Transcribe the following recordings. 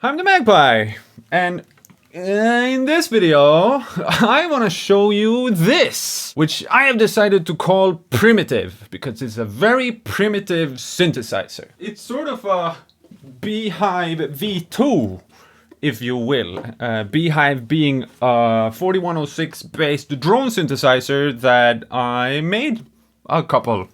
I'm the Magpie, and in this video, I want to show you this, which I have decided to call primitive, because it's a very primitive synthesizer. It's sort of a Beehive V2, if you will. Beehive being a 4106 based drone synthesizer that I made a couple of.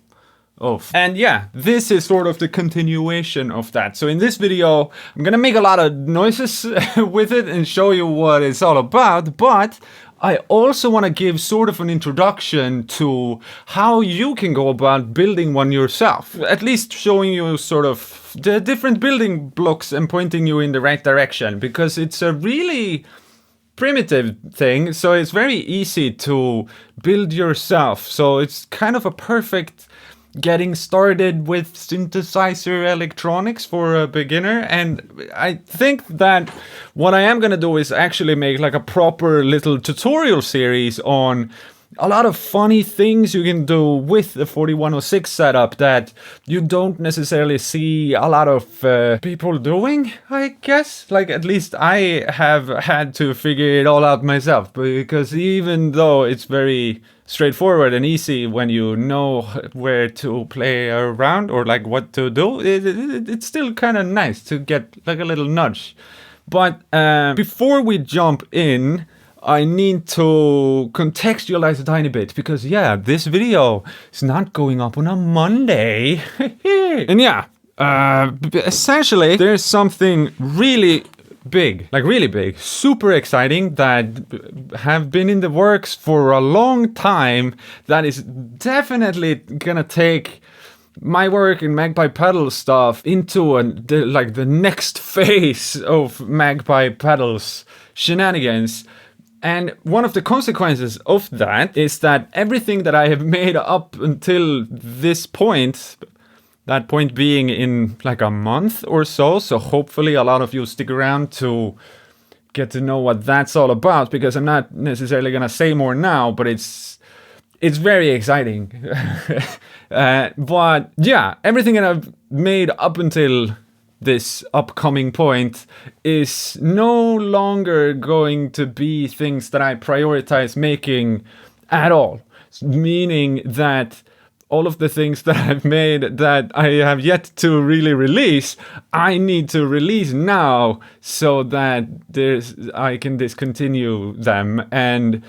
And yeah, this is sort of the continuation of that. So in this video, I'm gonna make a lot of noises with it and show you what it's all about, but I also want to give sort of an introduction to how you can go about building one yourself. At least showing you sort of the different building blocks and pointing you in the right direction, because it's a really primitive thing, so it's very easy to build yourself. So it's kind of a perfect getting started with synthesizer electronics for a beginner. And I think that what I am gonna do is actually make like a proper little tutorial series on a lot of funny things you can do with the 4106 setup that you don't necessarily see a lot of people doing, I guess. Like, at least I have had to figure it all out myself, because even though it's very straightforward and easy when you know where to play around or like what to do, it's still kind of nice to get like a little nudge. But before we jump in, I need to contextualize a tiny bit, because yeah, this video is not going up on a Monday. And yeah, essentially there's something really big, like really big, super exciting, that have been in the works for a long time, that is definitely gonna take my work in Magpie Pedal stuff into the next phase of Magpie Pedals shenanigans. And one of the consequences of that is that everything that I have made up until this point, that point being in like a month or so hopefully a lot of you stick around to get to know what that's all about, because I'm not necessarily gonna say more now, but it's very exciting. But yeah, everything that I've made up until this upcoming point is no longer going to be things that I prioritize making at all. Meaning that all of the things that I've made that I have yet to really release, I need to release now so that I can discontinue them and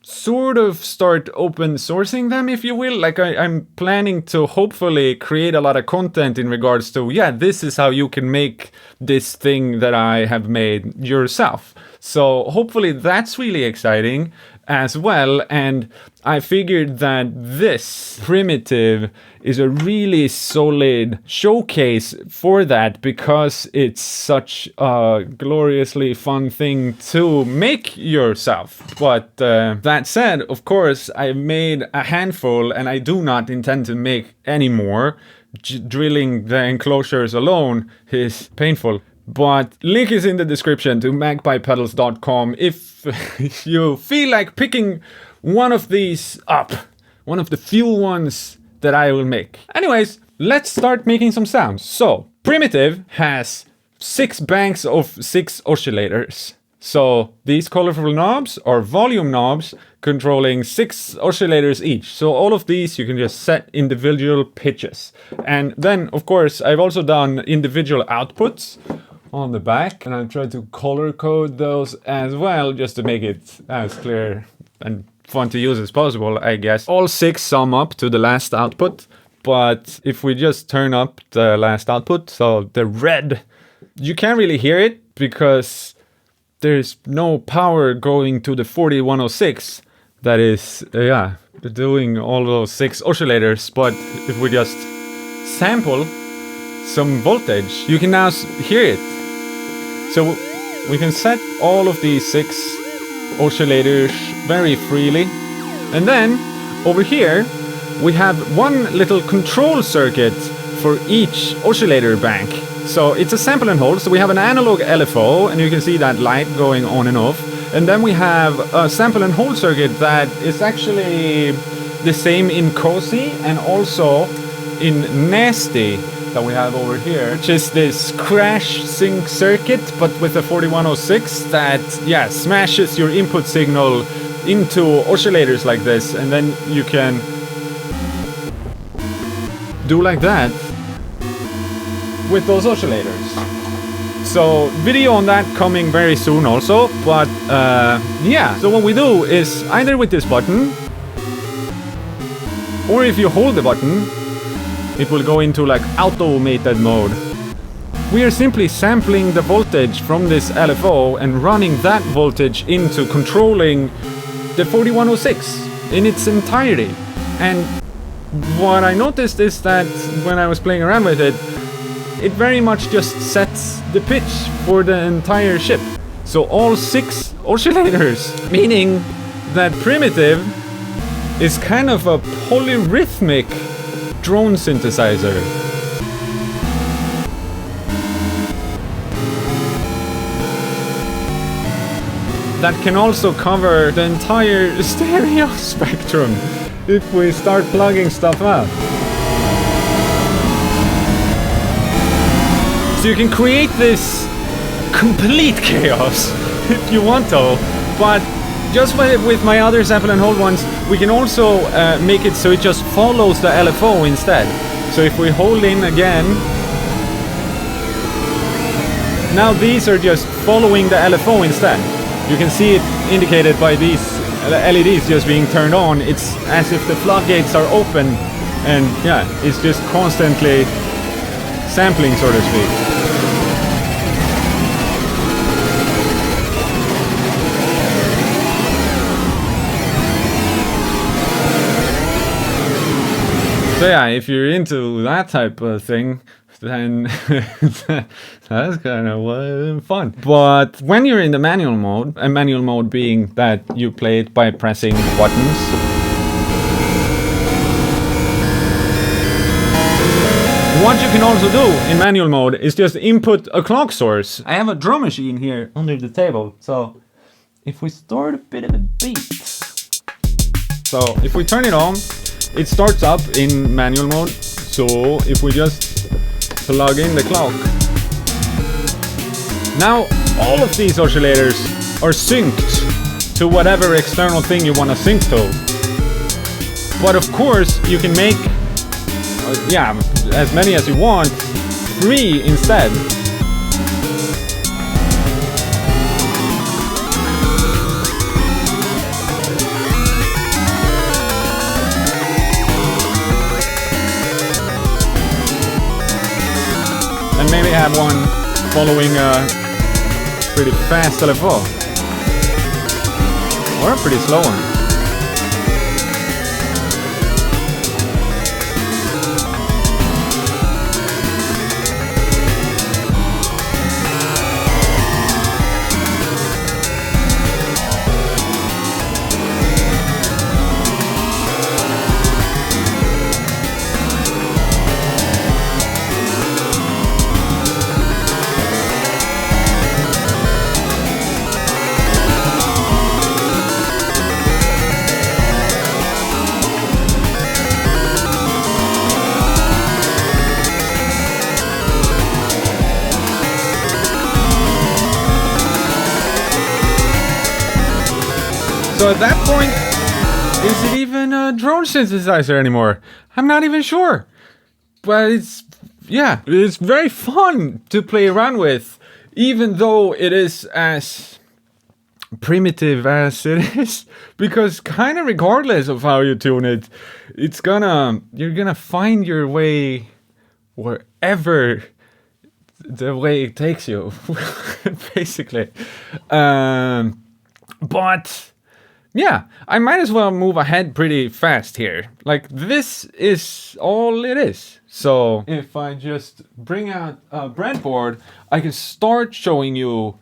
sort of start open sourcing them, if you will. Like I'm planning to hopefully create a lot of content in regards to, yeah, this is how you can make this thing that I have made yourself. So hopefully that's really exciting as well. And I figured that this primitive is a really solid showcase for that, because it's such a gloriously fun thing to make yourself. But that said, of course, I've made a handful and I do not intend to make any more. Drilling the enclosures alone is painful. But link is in the description to magpiepedals.com if you feel like picking one of these up. One of the few ones that I will make. Anyways, let's start making some sounds. So, primitive has 6 banks of 6 oscillators. So these colorful knobs are volume knobs controlling 6 oscillators each. So all of these you can just set individual pitches. And then, of course, I've also done individual outputs on the back, and I've tried to color code those as well, just to make it as clear and fun to use as possible, I guess. All 6 sum up to the last output, but if we just turn up the last output, so the red, you can't really hear it because there's no power going to the 4106 that is, doing all those 6 oscillators. But if we just sample some voltage, you can now hear it. So we can set all of these 6 oscillators very freely. And then over here we have one little control circuit for each oscillator bank. So it's a sample and hold. So we have an analog LFO, and you can see that light going on and off. And then we have a sample and hold circuit that is actually the same in Cozy and also in Nasty. that we have over here, which is this crash sync circuit, but with a 4106 that, yeah, smashes your input signal into oscillators like this, and then you can do like that with those oscillators. So video on that coming very soon also, but yeah. So what we do is either with this button, or if you hold the button, it will go into like automated mode. We are simply sampling the voltage from this LFO and running that voltage into controlling the 4106 in its entirety. And what I noticed is that when I was playing around with it, it very much just sets the pitch for the entire ship. So all 6 oscillators, meaning that Primitive is kind of a polyrhythmic drone synthesizer. That can also cover the entire stereo spectrum if we start plugging stuff up. So you can create this complete chaos if you want to, but just with my other sample and hold ones, we can also make it so it just follows the LFO instead. So if we hold in again, now these are just following the LFO instead. You can see it indicated by these LEDs just being turned on. It's as if the floodgates are open, and yeah, it's just constantly sampling, so to speak. So yeah, if you're into that type of thing, then that's kind of fun. But when you're in the manual mode, and manual mode being that you play it by pressing buttons, what you can also do in manual mode is just input a clock source. I have a drum machine here under the table, so if we start a bit of a beat, so if we turn it on, it starts up in manual mode. So if we just plug in the clock, now all of these oscillators are synced to whatever external thing you want to sync to. But of course you can make yeah, as many as you want, free instead. And maybe have one following a pretty fast LFO. Or a pretty slow one. So at that point, is it even a drone synthesizer anymore? I'm not even sure. But it's, yeah, it's very fun to play around with, even though it is as primitive as it is. Because kind of regardless of how you tune it, you're gonna find your way wherever the way it takes you, basically. But yeah, I might as well move ahead pretty fast here. Like, this is all it is. So if I just bring out a breadboard, I can start showing you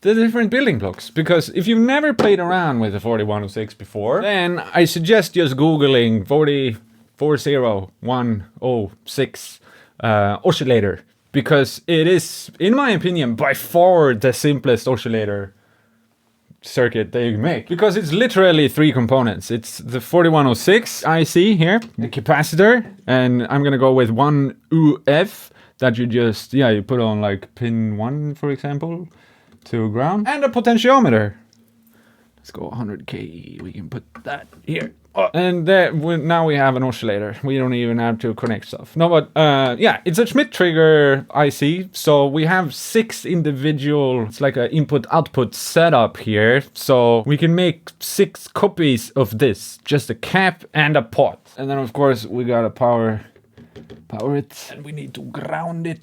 the different building blocks. Because if you've never played around with the 4106 before, then I suggest just Googling 40106 oscillator. Because it is, in my opinion, by far the simplest oscillator circuit that you make, because it's literally 3 components. It's the 4106 IC here, the capacitor, and I'm gonna go with one UF that you just, yeah, you put on like pin 1, for example, to ground, and a potentiometer. Let's go 100K, we can put that here. Oh. And there, now we have an oscillator. We don't even have to connect stuff. No, but yeah, it's a Schmidt trigger IC. So we have 6 individual, it's like an input-output setup here. So we can make 6 copies of this, just a cap and a pot. And then of course we gotta power it, and we need to ground it.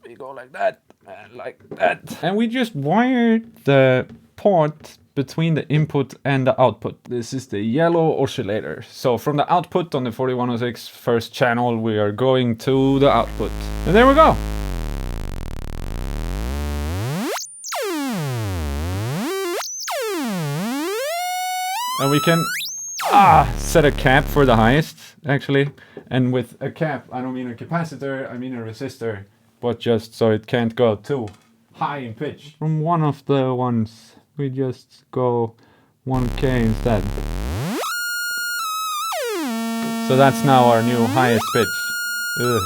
We go like that, and like that. And we just wire the pot between the input and the output. This is the yellow oscillator. So from the output on the 4106 first channel, we are going to the output. And there we go. And we can set a cap for the highest, actually. And with a cap, I don't mean a capacitor, I mean a resistor, but just so it can't go too high in pitch. From one of the ones, we just go 1K instead. So that's now our new highest pitch. Ugh.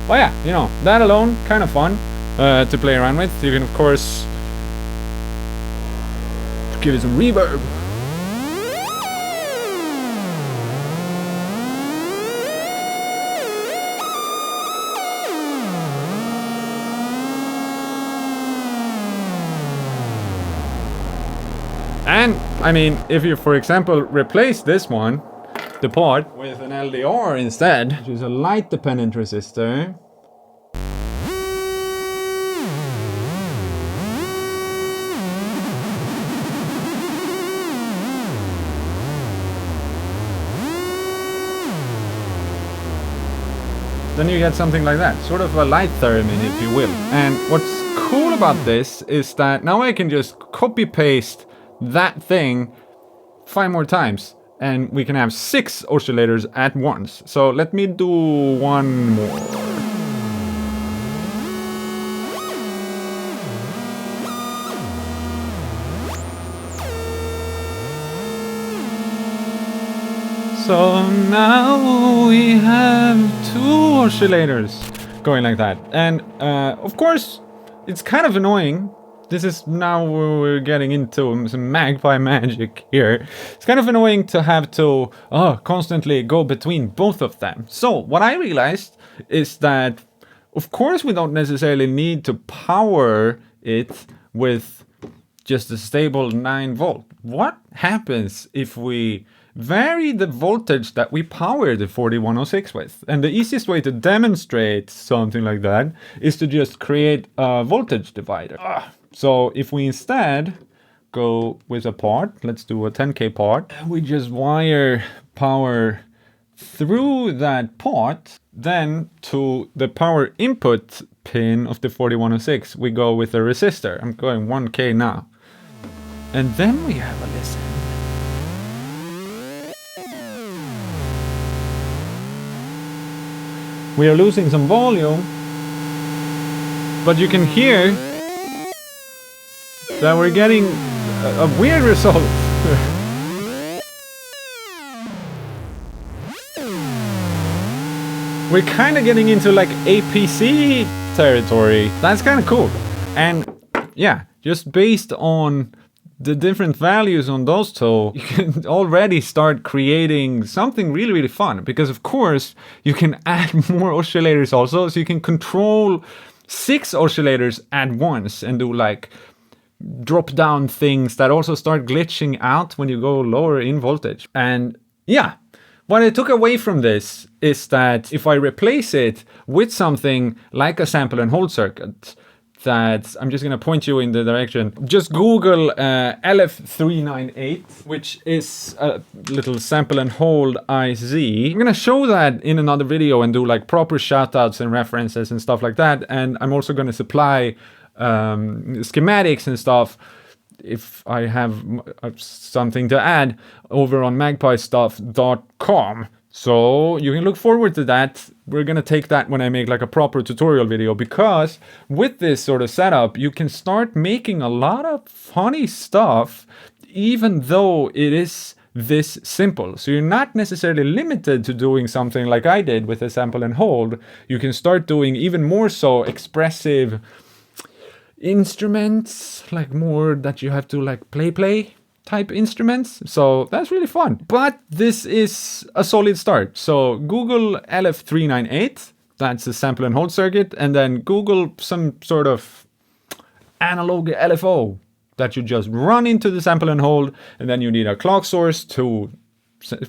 Well, yeah, you know, that alone, kind of fun to play around with. You can, of course, give it some reverb. And, I mean, if you, for example, replace this one, the pot, with an LDR instead, which is a light-dependent resistor. Then you get something like that, sort of a light theremin, if you will. And what's cool about this is that now I can just copy-paste that thing 5 more times, and we can have 6 oscillators at once. So let me do one more. So now we have 2 oscillators going like that. And of course, it's kind of annoying. This is now where we're getting into some Magpie magic here. It's kind of annoying to have to constantly go between both of them. So what I realized is that, of course, we don't necessarily need to power it with just a stable 9 volt. What happens if we vary the voltage that we power the 4106 with? And the easiest way to demonstrate something like that is to just create a voltage divider. So if we instead go with a pot, let's do a 10K pot, we just wire power through that pot, then to the power input pin of the 4106, we go with a resistor. I'm going 1K now. And then we have a listen. We are losing some volume, but you can hear that we're getting a weird result. We're kind of getting into like APC territory. That's kind of cool. And yeah, just based on the different values on those two, you can already start creating something really, really fun. Because of course, you can add more oscillators also. So you can control 6 oscillators at once and do like drop down things that also start glitching out when you go lower in voltage. And yeah, what I took away from this is that if I replace it with something like a sample and hold circuit, that I'm just going to point you in the direction. Just Google LF398, which is a little sample and hold IZ. I'm going to show that in another video and do like proper shoutouts and references and stuff like that. And I'm also going to supply schematics and stuff if I have something to add over on magpiestuff.com So you can look forward to that. We're gonna take that when I make like a proper tutorial video, because with this sort of setup, you can start making a lot of funny stuff, even though it is this simple. So you're not necessarily limited to doing something like I did with a sample and hold. You can start doing even more so expressive instruments, like more that you have to like play type instruments. So that's really fun. But this is a solid start. So Google LF398, that's a sample and hold circuit, and then Google some sort of analog LFO that you just run into the sample and hold, and then you need a clock source to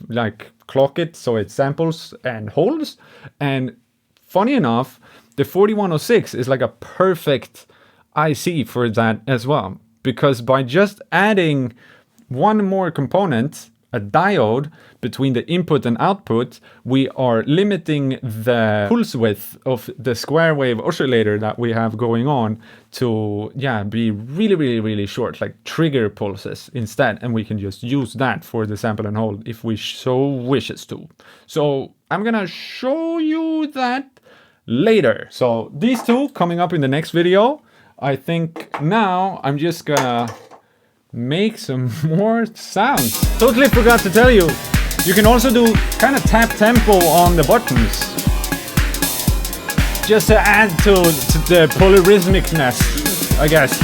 like clock it so it samples and holds. And funny enough, the 4106 is like a perfect IC for that as well, because by just adding one more component, a diode, between the input and output, we are limiting the pulse width of the square wave oscillator that we have going on to be really short, like trigger pulses instead, and we can just use that for the sample and hold if we so wishes to. So I'm gonna show you that later. So these two coming up in the next video. I think now I'm just gonna make some more sounds. Totally forgot to tell you, you can also do kind of tap tempo on the buttons, just to add to the polyrhythmicness, I guess.